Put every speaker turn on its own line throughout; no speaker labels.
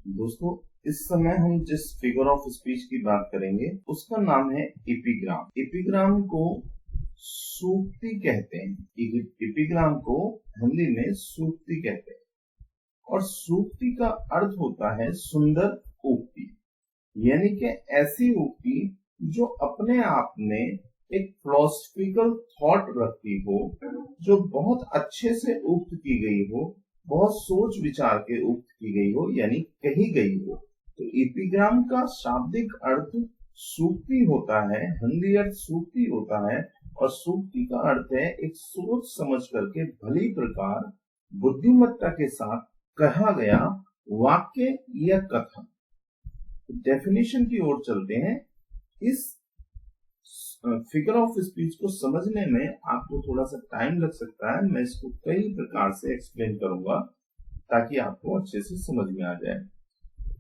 दोस्तों, इस समय हम जिस फिगर ऑफ स्पीच की बात करेंगे उसका नाम है एपिग्राम। एपिग्राम को सूक्ति कहते हैं। एपिग्राम को हिंदी में सूक्ति कहते हैं और सूक्ति का अर्थ होता है सुंदर उक्ति, यानी कि ऐसी उक्ति जो अपने आप में एक फिलोसॉफिकल थॉट रखती हो, जो बहुत अच्छे से उक्त की गई हो, बहुत सोच विचार के उक्त की गई हो, यानी कही गई हो। तो एपिग्राम का शाब्दिक अर्थ सूक्ति होता है, हिंदी अर्थ सूक्ति होता है और सूक्ति का अर्थ है एक सोच समझ करके भली प्रकार बुद्धिमत्ता के साथ कहा गया वाक्य या कथन। डेफिनेशन की ओर चलते हैं। इस फिगर ऑफ स्पीच को समझने में आपको थोड़ा सा टाइम लग सकता है। मैं इसको कई प्रकार से एक्सप्लेन करूंगा ताकि आपको अच्छे से समझ में आ जाए।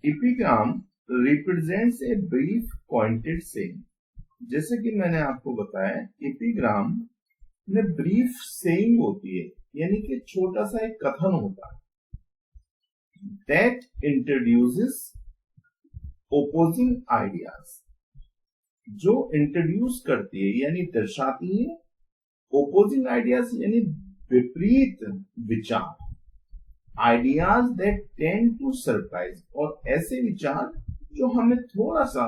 Epigram represents a brief pointed saying. जैसे कि मैंने आपको बताया, एपिग्राम में ब्रीफ सेइंग होती है, यानी कि छोटा सा एक कथन होता है। दैट इंट्रोड्यूसेस ओपोजिंग आइडियाज, जो इंट्रोड्यूस करती है यानी दर्शाती है ओपोजिंग आइडियाज यानी विपरीत विचार, ideas that tend to surprise, और ऐसे विचार जो हमें थोड़ा सा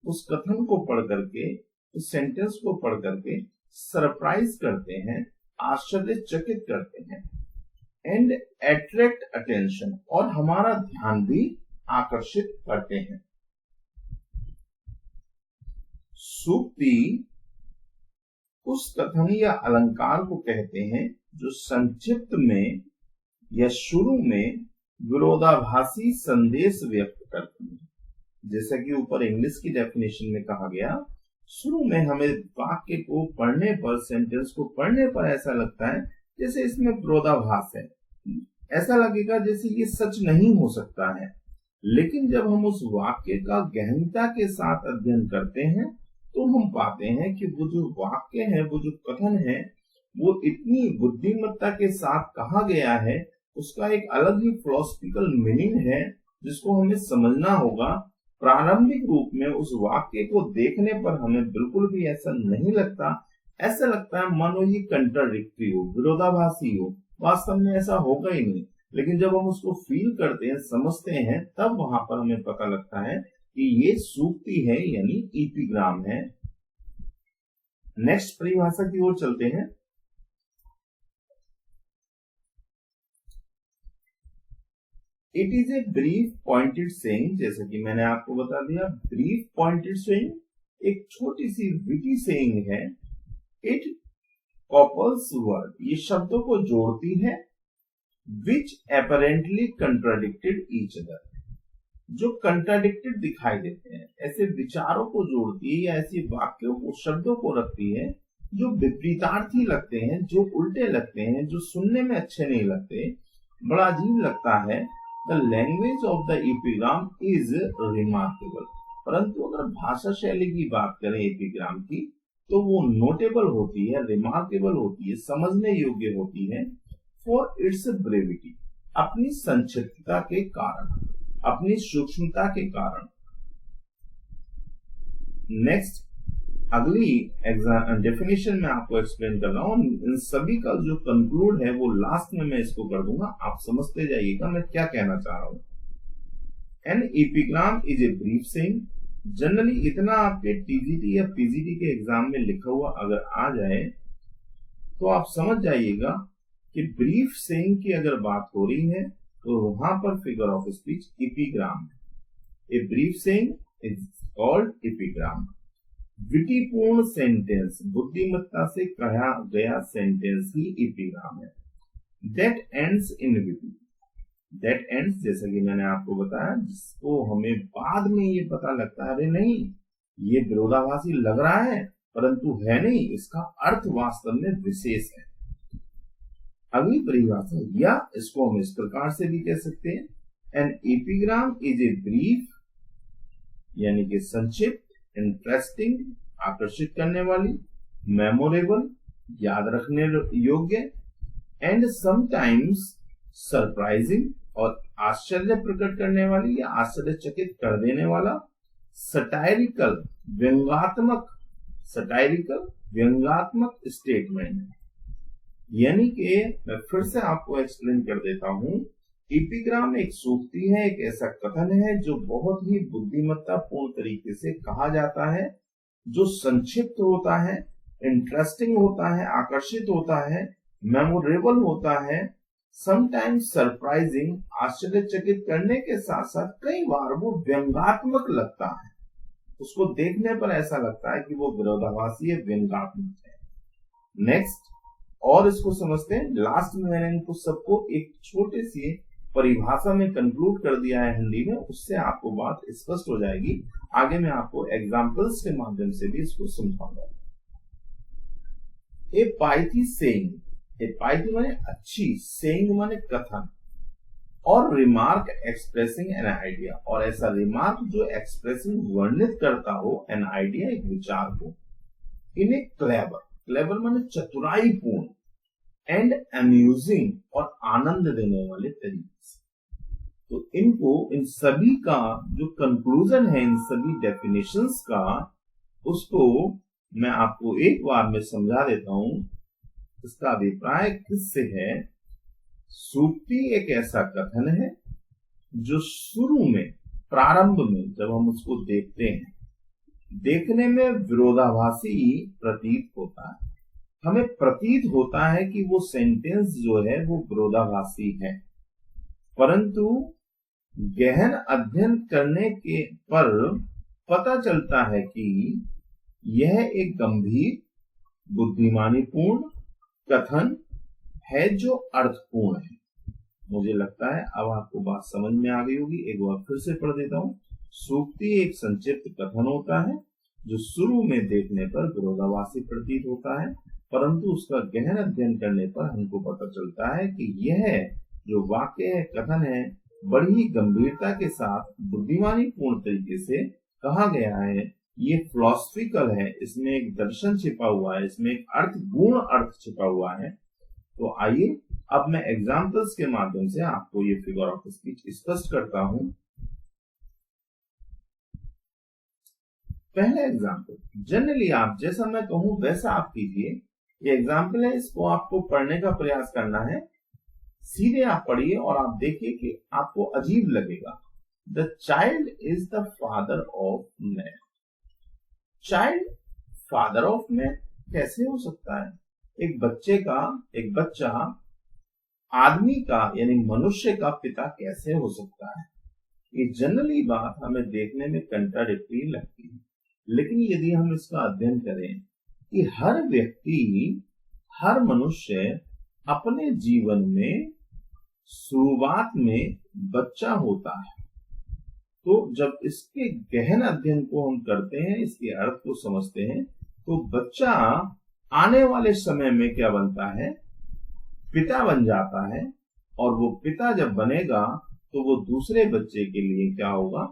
उस कथन को पढ़ करके, उस सेंटेंस को पढ़ करके सरप्राइज करते हैं, आश्चर्यचकित करते हैं। एंड अट्रैक्ट अटेंशन, और हमारा ध्यान भी आकर्षित करते हैं। सूक्ति उस कथन या अलंकार को कहते हैं जो संक्षिप्त में या शुरू में विरोधाभासी संदेश व्यक्त करती है। जैसा कि ऊपर इंग्लिश की डेफिनेशन में कहा गया, शुरू में हमें वाक्य को पढ़ने पर, सेंटेंस को पढ़ने पर ऐसा लगता है जैसे इसमें विरोधाभास है, ऐसा लगेगा जैसे ये सच नहीं हो सकता है। लेकिन जब हम उस वाक्य का गहनता के साथ अध्ययन करते हैं तो हम पाते हैं कि वो जो वाक्य है, वो जो कथन है, वो इतनी बुद्धिमत्ता के साथ कहा गया है, उसका एक अलग ही फिलोसॉफिकल मीनिंग है जिसको हमें समझना होगा। प्रारंभिक रूप में उस वाक्य को देखने पर हमें बिल्कुल भी ऐसा नहीं लगता, ऐसा लगता है मानो ये कंट्राडिक्टरी हो, विरोधाभासी हो। वास्तव में ऐसा होगा ही नहीं, लेकिन जब हम उसको फील करते हैं, समझते हैं, तब वहां पर हमें पता लगता है कि ये सूक्ति है, यानी एपिग्राम है। नेक्स्ट परिभाषा की ओर चलते हैं। It is a brief pointed saying, जैसा कि मैंने आपको बता दिया, ब्रीफ पॉइंटेड सेइंग एक छोटी सी विटी सेइंग है। इट कपल्स वर्ड, ये शब्दों को जोड़ती है, विच अपरेंटली कंट्राडिक्टेड ईच अदर, जो कंट्राडिक्टेड दिखाई देते हैं। ऐसे विचारों को जोड़ती है या ऐसे वाक्यों को, शब्दों को रखती है जो विपरीतार्थी लगते हैं, जो उल्टे लगते हैं, जो सुनने में अच्छे नहीं लगते, बड़ा अजीब लगता है। The language of the epigram is remarkable, परंतु अगर भाषा शैली की बात करें एपिग्राम की, तो वो नोटेबल होती है, रिमार्केबल होती है, समझने योग्य होती है। फॉर इट्स ब्रेविटी, अपनी संक्षिप्तता के कारण, अपनी सूक्ष्मता के कारण। नेक्स्ट, अगली डेफिनेशन में आपको एक्सप्लेन कर रहा हूं। इन सभी का जो कंक्लूड है वो लास्ट में मैं इसको कर दूंगा, आप समझते जाइएगा मैं क्या कहना चाह रहा हूं। An epigram is a brief saying. Generally इतना आपके टीजीटी या पीजीटी के एग्जाम में लिखा हुआ अगर आ जाए तो आप समझ जाइएगा कि ब्रीफ सेइंग की अगर बात हो रही है तो वहां पर फिगर ऑफ स्पीच एपिग्राम है। A brief saying is called epigram. विटिपूर्ण सेंटेंस, बुद्धिमत्ता से कहा गया सेंटेंस ही एपिग्राम है। That ends in witty, that ends, जैसा कि मैंने आपको बताया, जिसको हमें बाद में ये पता लगता है अरे नहीं ये विरोधाभासी लग रहा है, परंतु है नहीं, इसका अर्थ वास्तव में विशेष है। अगली परिभाषा, या इसको हम इस प्रकार से भी कह सकते हैं, an epigram is a brief, यानी कि संक्षिप्त, इंटरेस्टिंग, आकर्षित करने वाली, मेमोरेबल, याद रखने योग्य, एंड समटाइम्स सरप्राइजिंग, और आश्चर्य प्रकट करने वाली या आश्चर्यचकित कर देने वाला। सटायरिकल व्यंग्यात्मक स्टेटमेंट है। यानी कि मैं फिर से आपको एक्सप्लेन कर देता हूं, एपिग्राम एक सूक्ति है, एक ऐसा कथन है जो बहुत ही बुद्धिमत्तापूर्ण तरीके से कहा जाता है, जो संक्षिप्त होता है, इंटरेस्टिंग होता है, आकर्षित होता है, मेमोरेबल होता है, समटाइम्स सरप्राइजिंग, आश्चर्यचकित करने के साथ साथ कई बार वो व्यंग्यात्मक लगता है। उसको देखने पर ऐसा लगता है कि वो विरोधाभासी है, व्यंग्यात्मक है। नेक्स्ट, और इसको समझते हैं। लास्ट में मैंने इनको सबको एक छोटे सी परिभाषा में कंक्लूड कर दिया है हिंदी में, उससे आपको बात स्पष्ट हो जाएगी। आगे मैं आपको एग्जाम्पल्स के माध्यम से भी इसको समझाऊंगा। ए पाइथी सेइंग, ए पाइथी माने अच्छी, सेइंग माने कथन, और रिमार्क एक्सप्रेसिंग एन आइडिया, और ऐसा रिमार्क जो एक्सप्रेसिंग वर्णित करता हो एन आइडिया, एक विचार को, इन ए क्लेवर, क्लेवर माने चतुराईपूर्ण, एंड अम्यूजिंग और आनंद देने वाले तरीके से। तो इनको, इन सभी का जो कंक्लूजन है, इन सभी डेफिनेशंस का, उसको मैं आपको एक बार में समझा देता हूं। इसका अभिप्राय किससे है? सूक्ति एक ऐसा कथन है जो शुरू में, प्रारंभ में जब हम उसको देखते हैं, देखने में विरोधाभासी प्रतीत होता है। हमें प्रतीत होता है कि वो सेंटेंस जो है वो विरोधाभासी है, परंतु गहन अध्ययन करने के पर पता चलता है कि यह एक गंभीर, बुद्धिमानीपूर्ण कथन है जो अर्थपूर्ण है। मुझे लगता है अब आपको बात समझ में आ गई होगी। एक बार फिर से पढ़ देता हूं। सूक्ति एक संक्षिप्त कथन होता है जो शुरू में देखने पर विरोधाभासी प्रतीत होता है, परंतु उसका गहन अध्ययन करने पर हमको पता चलता है कि यह जो वाक्य है, कथन है, बड़ी गंभीरता के साथ बुद्धिमानीपूर्ण तरीके से कहा गया है। ये फिलोसफिकल है, इसमें एक दर्शन छिपा हुआ है, इसमें एक अर्थपूर्ण अर्थ छिपा हुआ है। तो आइए अब मैं एग्जाम्पल्स के माध्यम से आपको ये फिगर ऑफ स्पीच स्पष्ट करता हूं। पहला एग्जाम्पल, जनरली आप जैसा मैं कहूं वैसा आप कीजिए। ये एग्जाम्पल है, इसको आपको पढ़ने का प्रयास करना है। सीधे आप पढ़िए और आप देखिए कि आपको अजीब लगेगा। The child is the father of man. Child father of man कैसे हो सकता है? एक बच्चा आदमी का यानी मनुष्य का पिता कैसे हो सकता है? ये जनरली बात हमें देखने में कंट्राडिक्टरी लगती है, लेकिन यदि हम इसका अध्ययन करें कि हर व्यक्ति, हर मनुष्य अपने जीवन में शुरुआत में बच्चा होता है, तो जब इसके गहन अध्ययन को हम करते हैं, इसके अर्थ को समझते हैं, तो बच्चा आने वाले समय में क्या बनता है? पिता बन जाता है, और वो पिता जब बनेगा तो वो दूसरे बच्चे के लिए क्या होगा?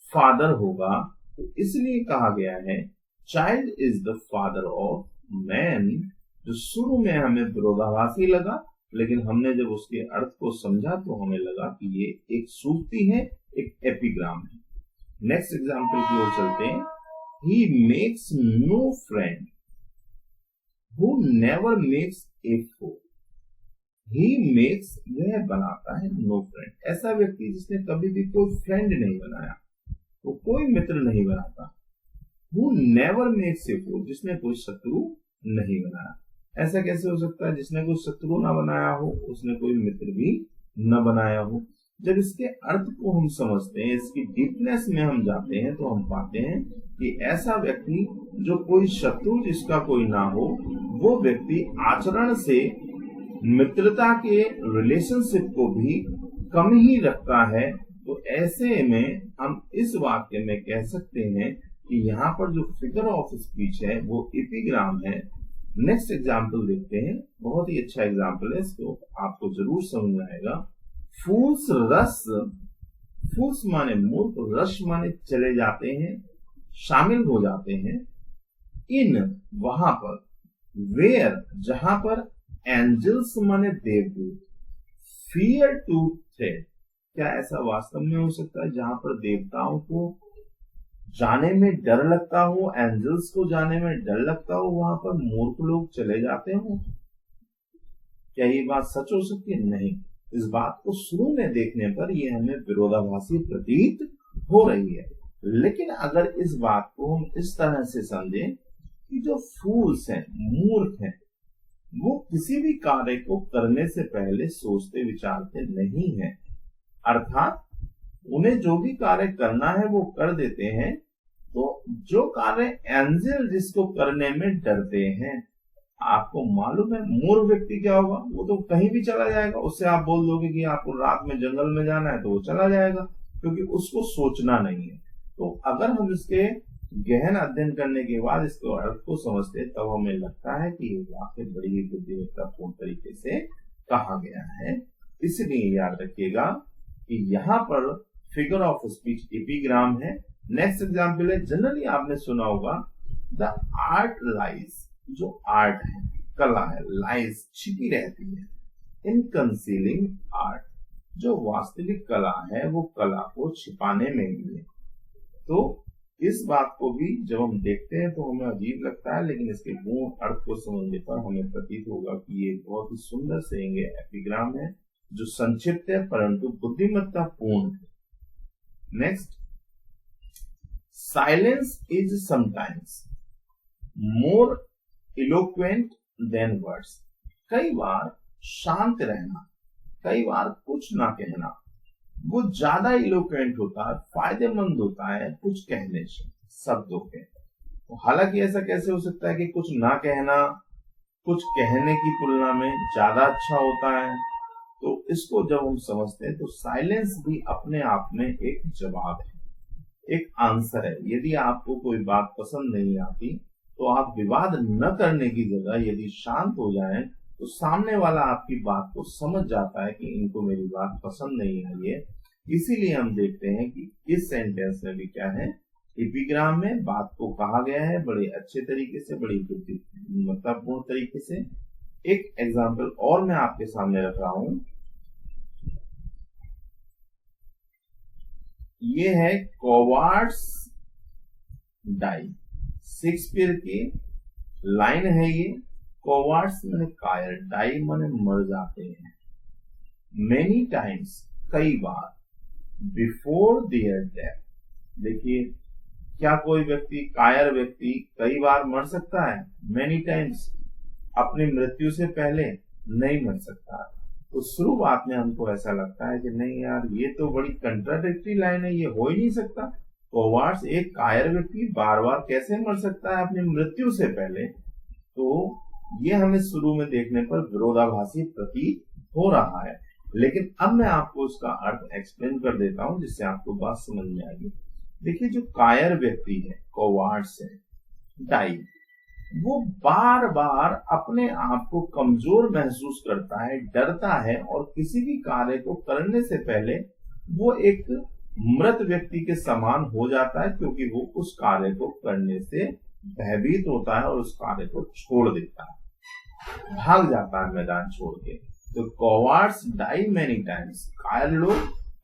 फादर होगा। तो इसलिए कहा गया है child is the father of man, जो शुरू में हमें विरोधाभासी लगा, लेकिन हमने जब उसके अर्थ को समझा तो हमें लगा कि ये एक सूक्ति है, एक एपिग्राम है। नेक्स्ट एग्जाम्पल की ओर चलते हैं। He makes no friend who never makes a foe. He makes, यह बनाता है, नो फ्रेंड, ऐसा व्यक्ति जिसने कभी भी कोई फ्रेंड नहीं बनाया, वो कोई मित्र नहीं बनाता। Who never makes a four, जिसने कोई शत्रु नहीं बनाया। ऐसा कैसे हो सकता है? जिसने कोई शत्रु ना बनाया हो, उसने कोई मित्र भी न बनाया हो। जब इसके अर्थ को हम समझते हैं, इसकी डीपनेस में हम जाते हैं, तो हम पाते हैं कि ऐसा व्यक्ति जो कोई शत्रु जिसका कोई ना हो, वो व्यक्ति आचरण से मित्रता के रिलेशनशिप को भी कम ही रखता है। तो ऐसे में हम इस वाक्य में कह सकते हैं कि यहाँ पर जो फिगर ऑफ स्पीच है वो एपिग्राम है। नेक्स्ट एग्जाम्पल देखते हैं, बहुत ही अच्छा एग्जाम्पल है, इसको आपको जरूर समझ में आएगा। फूल्स रस, फूल्स माने मूर्ख, रस माने चले जाते हैं, शामिल हो जाते हैं, इन वहां पर, वेयर जहां पर, एंजल्स माने देवदूत, फियर टू थ्रेड, क्या ऐसा वास्तव में हो सकता है जहां पर देवताओं को जाने में डर लगता हो, एंजल्स को जाने में डर लगता हो, वहां पर मूर्ख लोग चले जाते हो? क्या ये बात सच हो सकती है? नहीं। इस बात को शुरू में देखने पर यह हमें विरोधाभासी प्रतीत हो रही है, लेकिन अगर इस बात को हम इस तरह से समझें कि जो फूल्स हैं, मूर्ख हैं, वो किसी भी कार्य को करने से पहले सोचते विचारते नहीं हैं, अर्थात उन्हें जो भी कार्य करना है वो कर देते हैं। तो जो कार्य एंजल जिसको करने में डरते हैं, आपको मालूम है मूर्ख व्यक्ति क्या होगा? वो तो कहीं भी चला जाएगा। उससे आप बोल दोगे कि आपको रात में जंगल में जाना है तो वो चला जाएगा, क्योंकि उसको सोचना नहीं है। तो अगर हम इसके गहन अध्ययन करने के बाद इसके अर्थ को समझते, तब हमें लगता है कि ये वाक्य बड़ी ही बुद्धिमत्तापूर्ण तरीके से कहा गया है। इसलिए याद रखिएगा कि यहाँ पर फिगर ऑफ स्पीच एपिग्राम है। नेक्स्ट एग्जाम्पल है, जनरली आपने सुना होगा द आर्ट लाइज, जो आर्ट है, कला है, लाइज छिपी रहती है इन कंसीलिंग आर्ट, जो वास्तविक कला है वो कला को छिपाने में ही है। तो इस बात को भी जब हम देखते हैं तो हमें अजीब लगता है, लेकिन इसके गुण अर्थ को समझने पर हमें प्रतीत होगा कि ये बहुत ही सुंदर सेइंग है, एपिग्राम है, जो संक्षिप्त है परंतु बुद्धिमत्तापूर्ण है। Next, silence is sometimes more eloquent than words. कई बार शांत रहना, कई बार कुछ ना कहना, वो ज्यादा इलोक्वेंट होता है, फायदेमंद होता है कुछ कहने से, शब्दों के। तो हालांकि ऐसा कैसे हो सकता है कि कुछ ना कहना कुछ कहने की तुलना में ज्यादा अच्छा होता है? तो इसको जब हम समझते हैं तो साइलेंस भी अपने आप में एक जवाब है, एक आंसर है। यदि आपको कोई बात पसंद नहीं आती तो आप विवाद न करने की जगह यदि शांत हो जाएं तो सामने वाला आपकी बात को समझ जाता है कि इनको मेरी बात पसंद नहीं आई है। इसीलिए हम देखते हैं कि इस सेंटेंस में भी क्या है, एपिग्राम में बात को कहा गया है बड़े अच्छे तरीके से, बड़ी बुद्धिमत्तापूर्ण तरीके से। एक एग्जाम्पल और मैं आपके सामने रख रहा हूं, ये है कॉवार्ड्स डाई, शेक्सपियर की लाइन है ये। कॉवार्ड्स माने कायर, डाई माने मर जाते हैं। मेनी टाइम्स, कई बार, बिफोर देयर डेथ। देखिए, क्या कोई व्यक्ति, कायर व्यक्ति कई बार मर सकता है? मेनी टाइम्स, अपनी मृत्यु से पहले नहीं मर सकता। तो शुरुआत में हमको ऐसा लगता है कि नहीं यार, ये तो बड़ी कंट्राडिक्टरी लाइन है, ये हो ही नहीं सकता। कॉवार्ड्स, एक कायर व्यक्ति बार बार कैसे मर सकता है अपनी मृत्यु से पहले? तो ये हमें शुरू में देखने पर विरोधाभासी प्रतीत हो रहा है, लेकिन अब मैं आपको उसका अर्थ एक्सप्लेन कर देता हूं जिससे आपको बात समझ में आएगी। देखिए, जो कायर व्यक्ति है, कॉवार्ड्स है, डाई, वो बार बार अपने आप को कमजोर महसूस करता है, डरता है, और किसी भी कार्य को करने से पहले वो एक मृत व्यक्ति के समान हो जाता है, क्योंकि वो उस कार्य को करने से भयभीत होता है और उस कार्य को छोड़ देता है, भाग जाता है मैदान छोड़ के। तो कॉवार्ड्स डाई मेनी टाइम्स, कायर लोग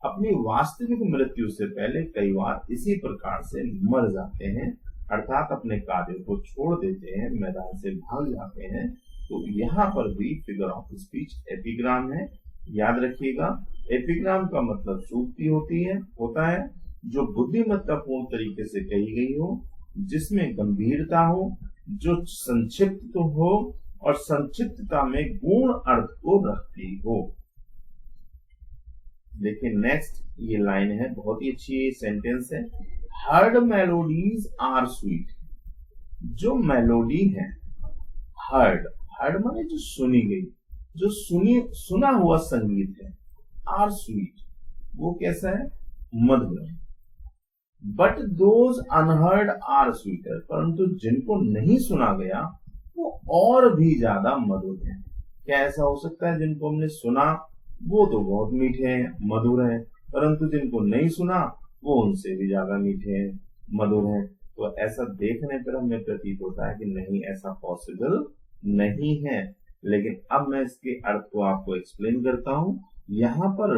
अपनी वास्तविक मृत्यु से पहले कई बार इसी प्रकार से मर जाते हैं, अर्थात अपने कार्य को छोड़ देते हैं, मैदान से भाग जाते हैं। तो यहाँ पर भी फिगर ऑफ स्पीच एपिग्राम है। याद रखिएगा, एपिग्राम का मतलब सूक्ति होता है जो बुद्धिमत्तापूर्ण तरीके से कही गई हो, जिसमें गंभीरता हो, जो संक्षिप्त तो हो और संक्षिप्तता में गुण अर्थ को रखती हो। देखिए नेक्स्ट ये लाइन है, बहुत ही अच्छी सेंटेंस है। Heard melodies are sweet. जो मेलोडी है, हर्ड माने जो सुनी गई, जो सुना हुआ संगीत है, आर स्वीट, वो कैसा है? मधुर है। But those unheard are sweeter, परंतु जिनको नहीं सुना गया वो और भी ज्यादा मधुर है। क्या ऐसा हो सकता है? जिनको हमने सुना वो तो बहुत मीठे हैं, मधुर हैं, परंतु जिनको नहीं सुना वो उनसे भी ज्यादा मीठे हैं, मधुर हैं। तो ऐसा देखने पर हमें प्रतीत होता है कि नहीं, ऐसा पॉसिबल नहीं है। लेकिन अब मैं इसके अर्थ को आपको एक्सप्लेन करता हूं। यहाँ पर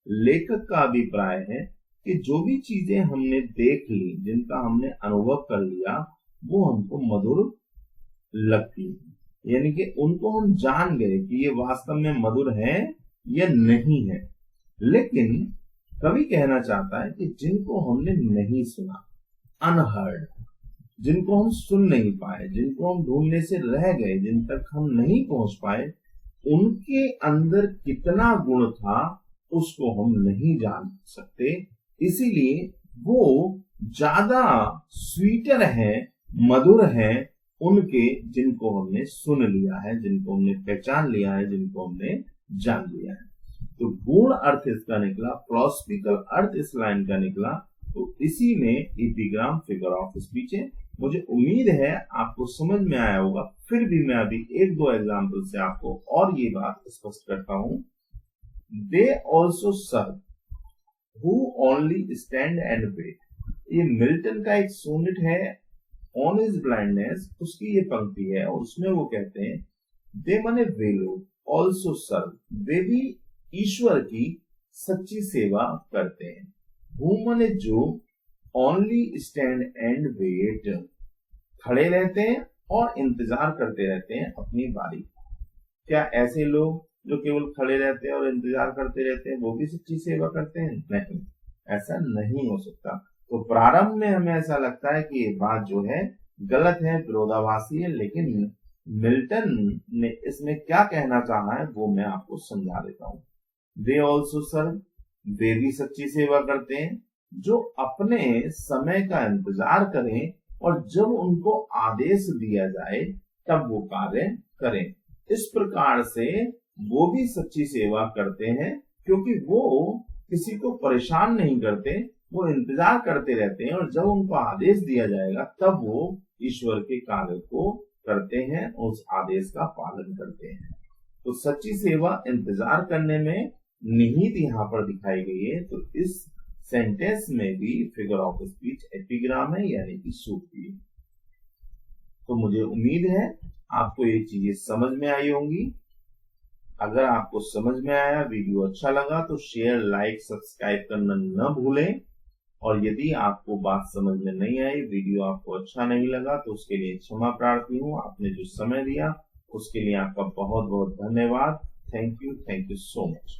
लेखक का अभिप्राय है कि जो भी चीजें हमने देख ली, जिनका हमने अनुभव कर लिया, वो हमको मधुर लगती है, यानी कि उनको हम जान गए कि ये वास्तव में मधुर है या नहीं है। लेकिन कवि कहना चाहता है कि जिनको हमने नहीं सुना, अनहर्ड, जिनको हम सुन नहीं पाए, जिनको हम ढूंढने से रह गए, जिन तक हम नहीं पहुंच पाए, उनके अंदर कितना गुण था उसको हम नहीं जान सकते। इसीलिए वो ज्यादा स्वीटर है, मधुर है उनके जिनको हमने सुन लिया है, जिनको हमने पहचान लिया है, जिनको हमने जान लिया है। तो गुण अर्थ इसका निकला, फिलोसफिकल अर्थ इस लाइन का निकला। तो इसी में एपिग्राम फिगर ऑफ स्पीच है। मुझे उम्मीद है आपको समझ में आया होगा। फिर भी मैं अभी एक दो एग्जाम्पल से आपको और ये बात स्पष्ट करता हूं। They also serve who only stand and wait, ये मिल्टन का एक सोनेट है ऑन हिज ब्लाइंडनेस, उसकी ये पंक्ति है और उसमें वो कहते हैं दे माने वे लोग, ऑल्सो सर्व, वे भी ईश्वर की सच्ची सेवा करते हैं। हु माने जो, ओनली स्टैंड एंड वेट, खड़े रहते हैं और इंतजार करते रहते हैं अपनी बारी। क्या ऐसे लोग जो केवल खड़े रहते हैं और इंतजार करते रहते हैं वो भी सच्ची सेवा करते हैं? नहीं, ऐसा नहीं हो सकता। तो प्रारंभ में हमें ऐसा लगता है कि ये बात जो है गलत है, विरोधाभासी है, लेकिन मिल्टन ने इसमें क्या कहना चाहा है वो मैं आपको समझा देता हूं। दे ऑल्सो सर्व, वे भी सच्ची सेवा करते हैं जो अपने समय का इंतजार करें और जब उनको आदेश दिया जाए तब वो कार्य करें। इस प्रकार से वो भी सच्ची सेवा करते हैं क्योंकि वो किसी को परेशान नहीं करते, वो इंतजार करते रहते हैं और जब उनको आदेश दिया जाएगा तब वो ईश्वर के कार्य को करते हैं, उस आदेश का पालन करते हैं। तो सच्ची सेवा इंतजार करने में निहित यहाँ पर दिखाई गई है। तो इस सेंटेंस में भी फिगर ऑफ स्पीच एपिग्राम है, यानी कि सूक्ति। तो मुझे उम्मीद है आपको ये चीजें समझ में आई होंगी। अगर आपको समझ में आया, वीडियो अच्छा लगा तो शेयर, लाइक, सब्सक्राइब करना न भूलें। और यदि आपको बात समझ में नहीं आई, वीडियो आपको अच्छा नहीं लगा, तो उसके लिए क्षमा प्रार्थी हूँ। आपने जो समय दिया उसके लिए आपका बहुत बहुत धन्यवाद। Thank you so much.